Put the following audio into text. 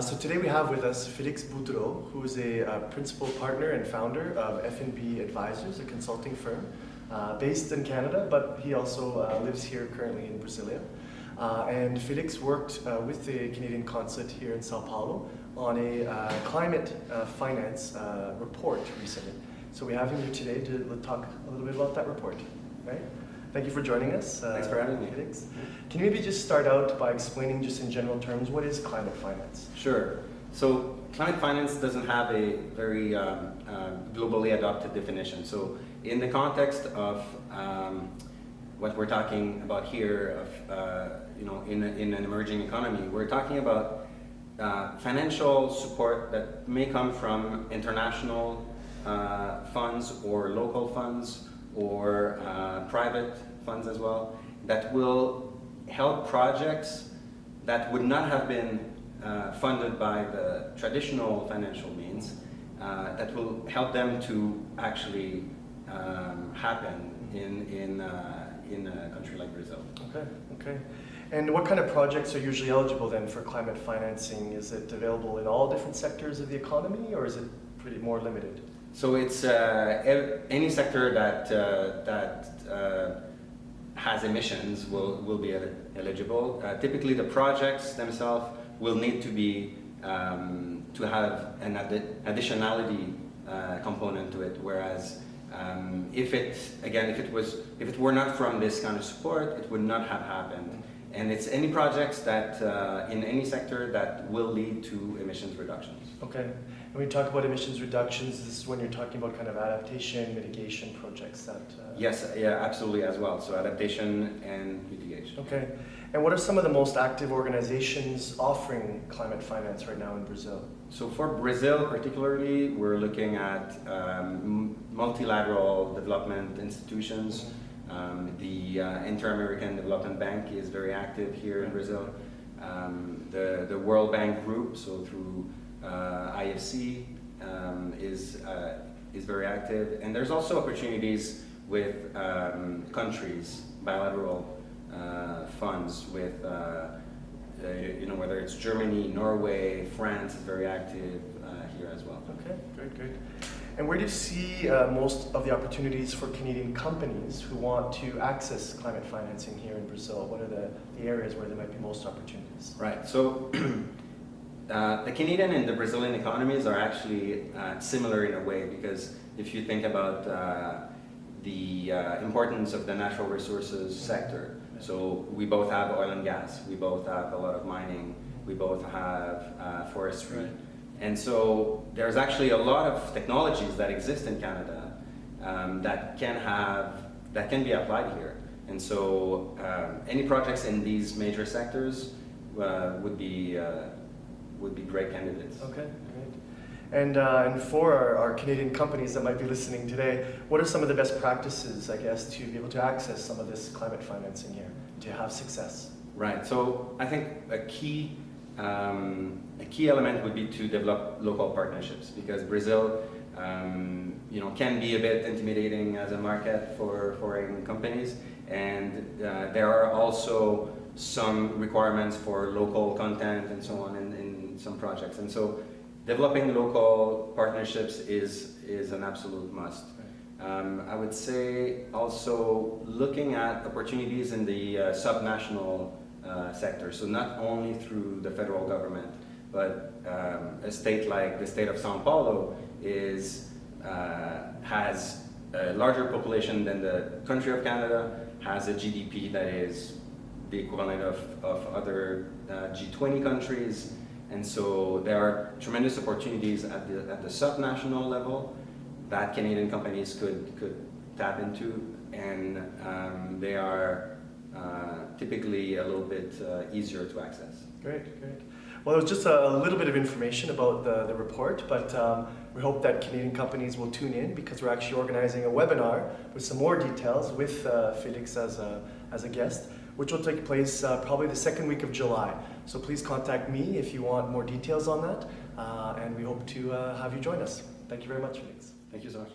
So today we have with us Felix Boudreault, who is a principal partner and founder of F&B Advisors, a consulting firm based in Canada, but he also lives here currently in Brasilia. And Felix worked with the Canadian consulate here in Sao Paulo on a climate finance report recently. So we have him here today to talk a little bit about that report, right? Thank you for joining us. Thanks for having me. Felix. Can you maybe just start out by explaining just in general terms, what is climate finance? Sure. So climate finance doesn't have a very globally adopted definition. So in the context of what we're talking about here, in an emerging economy, we're talking about financial support that may come from international funds or local funds or private funds as well, that will help projects that would not have been funded by the traditional financial means, that will help them to actually happen in a country like Brazil. Okay. And what kind of projects are usually eligible then for climate financing? Is it available in all different sectors of the economy, or is it pretty more limited? So it's any sector that has emissions will be eligible. Typically, the projects themselves will need to be to have an additionality component to it. Whereas if it were not from this kind of support, it would not have happened. And it's any projects that in any sector that will lead to emissions reductions. Okay. When we talk about emissions reductions, this is when you're talking about kind of adaptation, mitigation projects that... Yes, yeah, absolutely as well. So adaptation and mitigation. Okay. And what are some of the most active organizations offering climate finance right now in Brazil? So for Brazil particularly, we're looking at multilateral development institutions. The Inter-American Development Bank is very active here in Brazil. The World Bank Group, so through IFC, is very active, and there's also opportunities with countries, bilateral funds with whether it's Germany, Norway, France is very active here as well. Okay, great. And where do you see most of the opportunities for Canadian companies who want to access climate financing here in Brazil? What are the areas where there might be most opportunities? Right, so the Canadian and the Brazilian economies are actually similar in a way, because if you think about the importance of the natural resources sector, so we both have oil and gas, we both have a lot of mining, we both have forestry. Right. And so there's actually a lot of technologies that exist in Canada that can be applied here. And so any projects in these major sectors would be great candidates. Okay, great. And for our Canadian companies that might be listening today, what are some of the best practices, I guess, to be able to access some of this climate financing here, to have success? Right, so I think a key element would be to develop local partnerships, because Brazil can be a bit intimidating as a market for foreign companies, and there are also some requirements for local content and so on in some projects, and so developing local partnerships is an absolute must. I would say also looking at opportunities in the subnational sector, so not only through the federal government, but a state like the state of Sao Paulo has a larger population than the country of Canada, has a GDP that is the equivalent of other G20 countries, and so there are tremendous opportunities at the subnational level that Canadian companies could tap into, and they are typically a little bit easier to access. Great. Well, it was just a little bit of information about the report, but we hope that Canadian companies will tune in, because we're actually organizing a webinar with some more details with Felix as a guest, which will take place probably the second week of July. So please contact me if you want more details on that, and we hope to have you join us. Thank you very much, Felix. Thank you so much.